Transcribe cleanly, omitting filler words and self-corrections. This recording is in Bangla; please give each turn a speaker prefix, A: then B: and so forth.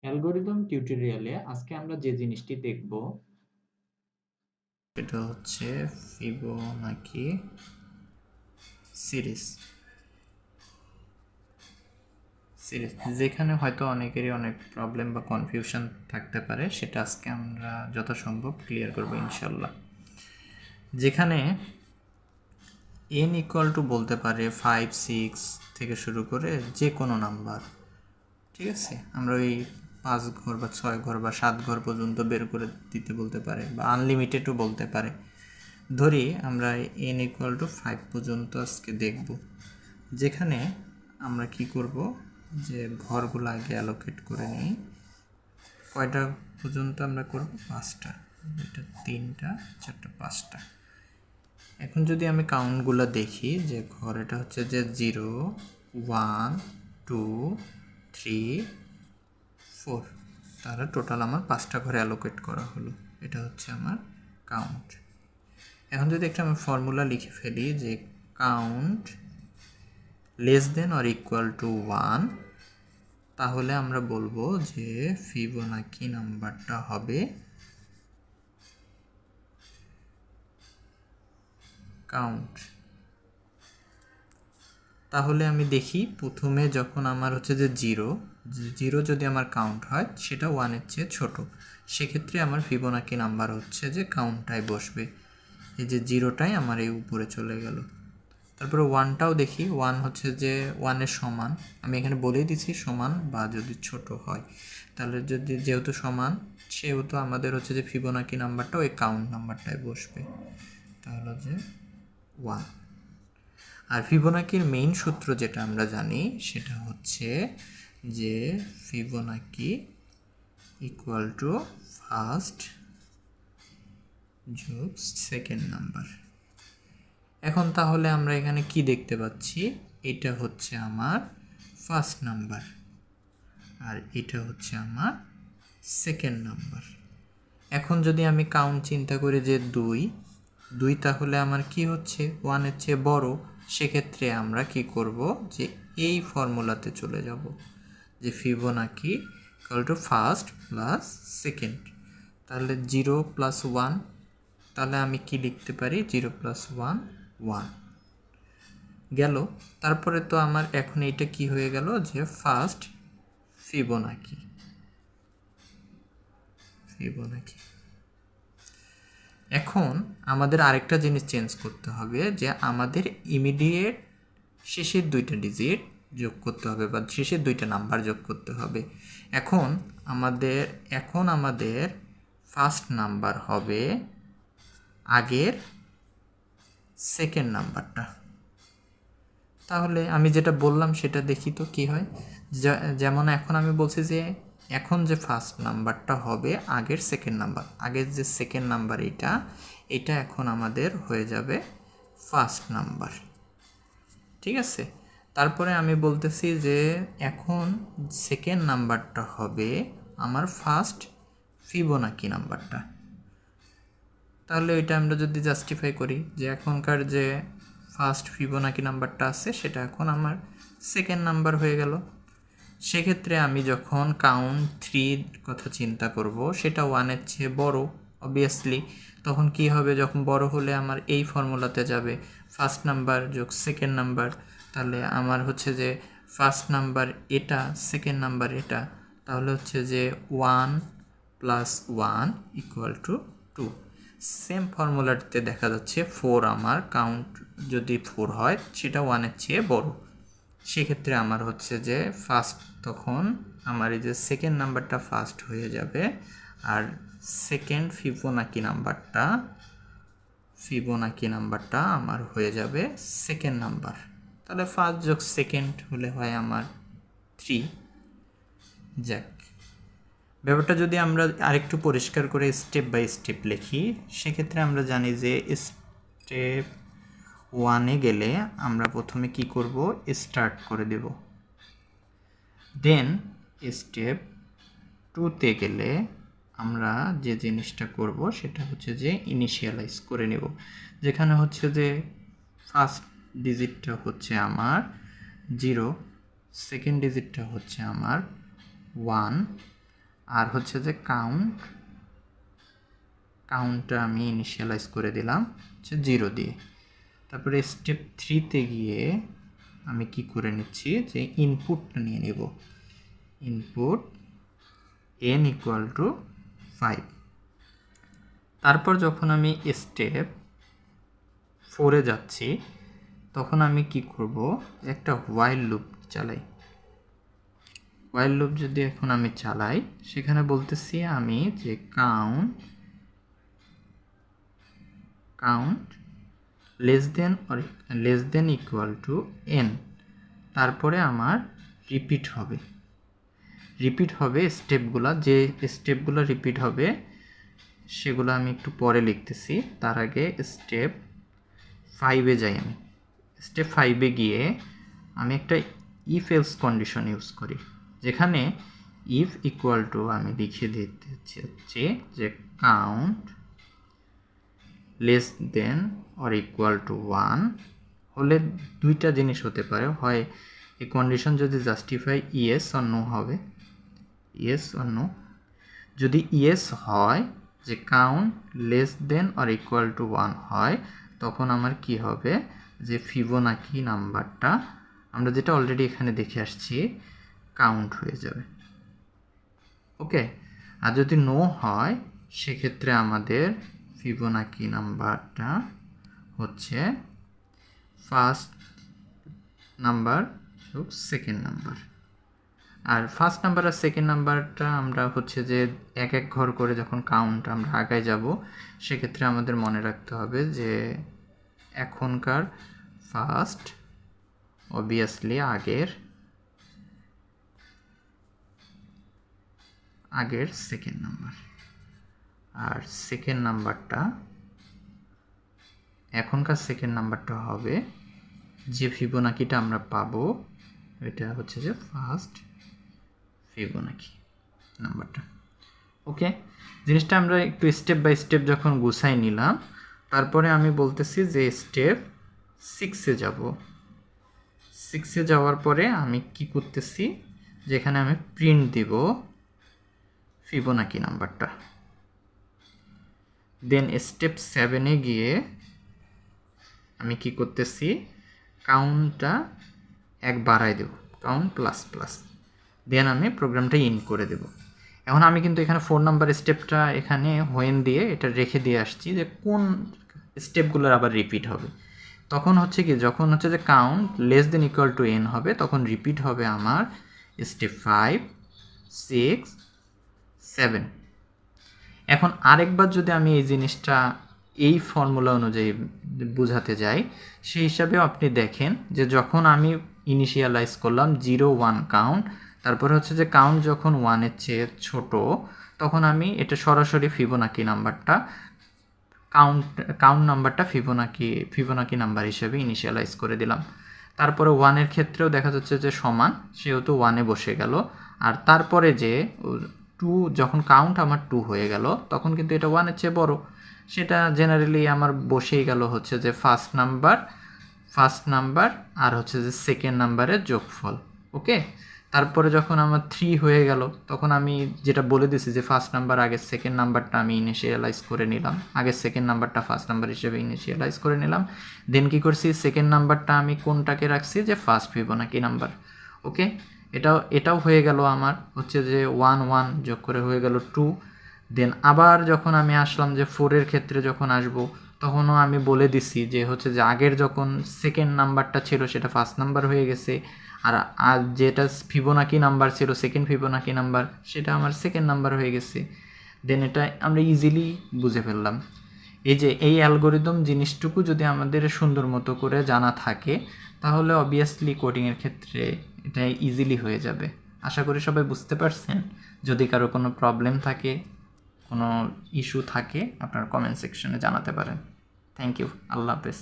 A: অ্যালগরিদম টিউটোরিয়ালে আজকে আমরা যে জিনিসটি দেখব
B: এটা হচ্ছে ফিবোনাকি সিরিজ যেখানে হয়তো অনেকেরই অনেক প্রবলেম বা কনফিউশন থাকতে পারে, সেটা আজকে আমরা যথাসম্ভব ক্লিয়ার করবো ইনশাল্লাহ। যেখানে n ইকুয়াল টু বলতে পারে 5, 6 থেকে শুরু করে যে কোনো নাম্বার, ঠিক আছে। আমরা ওই 5 ঘর বা 6 ঘর বা 7 ঘর পর্যন্ত বের করে দিতে বলতে পারে, বা আনলিমিটেডও বলতে পারে। ধরি আমরা n ইকুয়াল টু 5 পর্যন্ত আজকে দেখব, যেখানে আমরা কি করব যে ঘরগুলো আগে অ্যালোকেট করে নিই। কয়টা পর্যন্ত আমরা করব? 5টা। এটা 3টা, 4টা, 5টা। এখন যদি আমি কাউন্টগুলো দেখি, যে ঘর এটা হচ্ছে যে 0, 1, 2, 3, 4, তাহলে টোটাল আমার 5টা ঘরে অ্যালোকেট করা হলো। এটা হচ্ছে আমার কাউন্ট। এখন যদি একটা আমি ফর্মুলা লিখে ফেলি যে count less than or equal to 1, তাহলে আমরা বলবো যে ফিবোনাকি নাম্বারটা হবে কাউন্ট। তাহলে আমি দেখি প্রথমে যখন আমার হচ্ছে যে 0 যদি আমার কাউন্ট হয়, সেটা 1-এর চেয়ে ছোট, সেক্ষেত্রে আমার ফিবোনাকি নাম্বার হচ্ছে যে কাউন্টটাই বসবে। এই যে 0টাই আমার এই উপরে চলে গেল। তারপরে 1টাও দেখি, 1 হচ্ছে যে 1-এর সমান, আমি এখানে বলেই দিচ্ছি সমান বা যদি ছোট হয়, তাহলে যদি যেহেতু সমান, সেহেতু আমাদের হচ্ছে যে ফিবোনাকি নাম্বারটা ওই কাউন্ট নাম্বারটাই বসবে, তাহলে যে 1। আর ফিবোনাকির মেইন সূত্র যেটা আমরা জানি, সেটা হচ্ছে যে ফিবোনাকি ইকুয়াল টু ফার্স্ট যোগ সেকেন্ড নাম্বার। এখন তাহলে আমরা এখানে কি দেখতে পাচ্ছি? এটা হচ্ছে আমার ফার্স্ট নাম্বার আর এটা হচ্ছে আমার সেকেন্ড নাম্বার। এখন যদি আমি কাউন্ট চিন্তা করি যে 2, তাহলে আমার কি হচ্ছে? 1-এর চেয়ে বড়, সেক্ষেত্রে আমরা কি করব যে এই ফর্মুলাতে চলে যাব, যে Fibonacci equal to first plus second. তাহলে 0 প্লাস 1, তাহলে আমি কি লিখতে পারি? 0 প্লাস 1, 1 গেল। তারপরে তো আমার এখন এইটা কি হয়ে গেল, যে ফার্স্ট ফিবোনাকি। এখন আমাদের আরেকটা জিনিস চেঞ্জ করতে হবে, যে আমাদের ইমিডিয়েট শেষের 2টা ডিজিট যোগ করতে হবে, বা শেষের 2টা নাম্বার যোগ করতে হবে। এখন আমাদের ফার্স্ট নাম্বার হবে আগের সেকেন্ড নাম্বারটা। তাহলে আমি যেটা বললাম সেটা দেখি তো কি হয়। যেমন এখন আমি বলছি যে এখন যে ফার্স্ট নাম্বারটা হবে আগের সেকেন্ড নাম্বার, আগের যে সেকেন্ড নাম্বার এটা এখন আমাদের হয়ে যাবে ফার্স্ট নাম্বার, ঠিক আছে। তারপরে আমি বলতেছি যে এখন সেকেন্ড নাম্বারটা হবে আমার ফার্স্ট ফিবোনাকি নাম্বারটা। তাহলে ওইটা আমরা যদি জাস্টিফাই করি, যে এখনকার যে ফার্স্ট ফিবোনাকি নাম্বারটা আছে সেটা এখন আমার সেকেন্ড নাম্বার হয়ে গেল। সেক্ষেত্রে আমি যখন কাউন্ট 3 কথা চিন্তা করব, সেটা 1-এর চেয়ে বড় অবভিয়াসলি। তখন কি হবে? যখন বড় হলে আমার এই ফর্মুলাতে যাবে, ফার্স্ট নাম্বার যোগ সেকেন্ড নাম্বার। তাহলে আমার হচ্ছে যে ফার্স্ট নাম্বার এটা, সেকেন্ড নাম্বার এটা, তাহলে হচ্ছে যে 1 প্লাস 1 ইকুয়াল টু 2। সেম ফর্মুলাটিতে দেখা যাচ্ছে 4, আমার কাউন্ট যদি 4 হয়, সেটা 1-এর চেয়ে বড়, সেক্ষেত্রে আমার হচ্ছে যে ফার্স্ট, তখন আমার এই যে সেকেন্ড নাম্বারটা ফার্স্ট হয়ে যাবে, আর সেকেন্ড ফিবোনাকি নাম্বারটা আমার হয়ে যাবে সেকেন্ড নাম্বার। তাহলে ফার্স্ট যোগ সেকেন্ড হলে হয় আমার 3। যাক, ব্যাপারটা যদি আমরা আরেকটু পরিষ্কার করে স্টেপ বাই স্টেপ লিখি, সেক্ষেত্রে আমরা জানি যে স্টেপ 1-এ গেলে আমরা প্রথমে কি করব? স্টার্ট করে দেব। দেন স্টেপ 2-তে গেলে আমরা যে জিনিসটা করব সেটা হচ্ছে যে ইনিশিয়ালাইজ করে নেব, যেখানে হচ্ছে যে ফার্স্ট ডিজিটটা হচ্ছে আমার 0, সেকেন্ড ডিজিটটা হচ্ছে আমার 1, আর হচ্ছে যে কাউন্টটা আমি ইনিশিয়ালাইজ করে দিলাম হচ্ছে 0 দিয়ে। তারপরে স্টেপ 3-তে গিয়ে আমি কি করে নিচ্ছি যে ইনপুটটা নিয়ে নেব, ইনপুট n ইকুয়াল টু 5। তারপর যখন আমি স্টেপ 4-এ যাচ্ছি তখন আমি কি করব, একটা হোয়াইল লুপ চালাই। হোয়াইল লুপ যদি এখন আমি চালাই, সেখানে বলতেছি আমি যে count less than equal to n। তারপরে আমার রিপিট হবে স্টেপগুলা, যে স্টেপগুলো রিপিট হবে সেগুলো আমি একটু পরে লিখতেছি। তার আগে স্টেপ 5-এ যাই। আমি স্টেপ 5-এ গিয়ে আমি একটা ইফ এলস কন্ডিশন ইউজ করি, যেখানে ইফ ইকুয়াল টু আমি লিখে দিতে চাচ্ছি যে count less than or equal to 1 হলে দুইটা জিনিস হতে পারে, হয় এই কন্ডিশন যদি জাস্টিফাই ইয়েস অর নো হবে, ইয়েস অর নো। যদি ইয়েস হয়, যে count less than or equal to 1 হয়, তখন আমার কি হবে, যে ফিবোনাকি নাম্বারটা আমরা যেটা অলরেডি এখানে দেখে আসছি কাউন্ট হয়ে যাবে। ওকে, আর যদি নো হয় সেক্ষেত্রে আমাদের ফিবোনাকি নাম্বারটা হচ্ছে ফার্স্ট নাম্বার যোগ সেকেন্ড নাম্বার। আর ফার্স্ট নাম্বার আর সেকেন্ড নাম্বারটা আমরা হচ্ছে যে এক এক ঘর করে যখন কাউন্ট আমরা আগায় যাব, সেক্ষেত্রে আমাদের মনে রাখতে হবে যে এখনকার ফার্স্ট অবভিয়াসলি আগের সেকেন্ড নাম্বার, আর সেকেন্ড নাম্বারটা এখনকার সেকেন্ড নাম্বারটা হবে যে ফিবোনাকিটা আমরা পাবো, এটা হচ্ছে যে ফার্স্ট ফিবোনাকি নাম্বারটা। ওকে, জিনিসটা আমরা একটু স্টেপ বাই স্টেপ যখন গুছাই নিলাম, তারপরে আমি বলতেছি যে স্টেপ 6-এ যাব। 6-এ যাওয়ার পরে আমি কি করতেছি, যেখানে আমি প্রিন্ট দিব ফিবোনাকি নাম্বারটা। দেন স্টেপ 7-এ গিয়ে আমি কি করতেছি, কাউন্টটা এক বাড়াই দেব, কাউন্ট প্লাস প্লাস। দেন আমি প্রোগ্রামটা ইন করে দেব। এখন আমি কিন্তু এখানে 4 নাম্বার স্টেপটা এখানে হোয়েন দিয়ে এটা রেখে দিয়ে আসছি যে কোন স্টেপগুলোর আবার রিপিট হবে। তখন হচ্ছে কি, যখন হচ্ছে যে count less than equal to n হবে, তখন রিপিট হবে আমার স্টেপ 5, 6, 7। এখন আরেকবার যদি আমি এই জিনিসটা এই ফর্মুলা অনুযায়ী বোঝাতে যাই, সেই হিসাবেও আপনি দেখেন যে যখন আমি ইনিশিয়ালাইজ করলাম 0, 1 কাউন্ট, তারপরে হচ্ছে যে কাউন্ট যখন 1-এর চেয়ে ছোট, তখন আমি এটা সরাসরি ফিবোনাকি নাম্বারটা কাউন্ট নাম্বারটা ফিবোনাকি নাম্বার হিসেবে ইনিশিয়ালাইজ করে দিলাম। তারপরে 1-এর ক্ষেত্রেও দেখা যাচ্ছে যে সমান, সেহেতু 1-এ বসে গেল। আর তারপরে যে 2, যখন কাউন্ট আমার 2 হয়ে গেল, তখন কিন্তু এটা 1-এর চেয়ে বড়, সেটা জেনারেলি আমার বসেই গেল হচ্ছে যে ফার্স্ট নাম্বার আর হচ্ছে যে সেকেন্ড নাম্বারের যোগফল। ওকে, তারপরে যখন আমার 3 হয়ে গেল, তখন আমি যেটা বলে দিছি যে ফার্স্ট নাম্বার আগের সেকেন্ড নাম্বারটা আমি ইনিশিয়ালাইজ করে নিলাম, আগের সেকেন্ড নাম্বারটা ফার্স্ট নাম্বার হিসেবে ইনিশিয়ালাইজ করে নিলাম। দেন কি করছি, সেকেন্ড নাম্বারটা আমি কোনটাকে রাখছি, যে ফার্স্ট ফিবোনাকি নাম্বার। ওকে, এটাও হয়ে গেল আমার হচ্ছে যে 1, 1 যোগ করে হয়ে গেল 2। দেন আবার যখন আমি আসলাম যে 4-এর ক্ষেত্রে যখন আসব, তখনও আমি বলে দিছি যে হচ্ছে যে আগের যখন সেকেন্ড নাম্বারটা ছিল সেটা ফার্স্ট নাম্বার হয়ে গেছে, আর যেটা ফিবোনাকি নাম্বার ছিল সেকেন্ড ফিবোনাকি নাম্বার, সেটা আমার সেকেন্ড নাম্বার হয়ে গেছে। দেন এটা আমরা ইজিলি বুঝে ফেললাম। এই যে এই অ্যালগোরিদম জিনিসটুকু যদি আমাদের সুন্দর মতো করে জানা থাকে, তাহলে অবভিয়াসলি কোডিংয়ের ক্ষেত্রে এটা ইজিলি হয়ে যাবে। আশা করি সবাই বুঝতে পারছেন। যদি কারো কোনো প্রবলেম থাকে, কোনো ইস্যু থাকে, আপনার কমেন্ট সেকশনে জানাতে পারেন। থ্যাংক ইউ, আল্লাহ হাফেজ।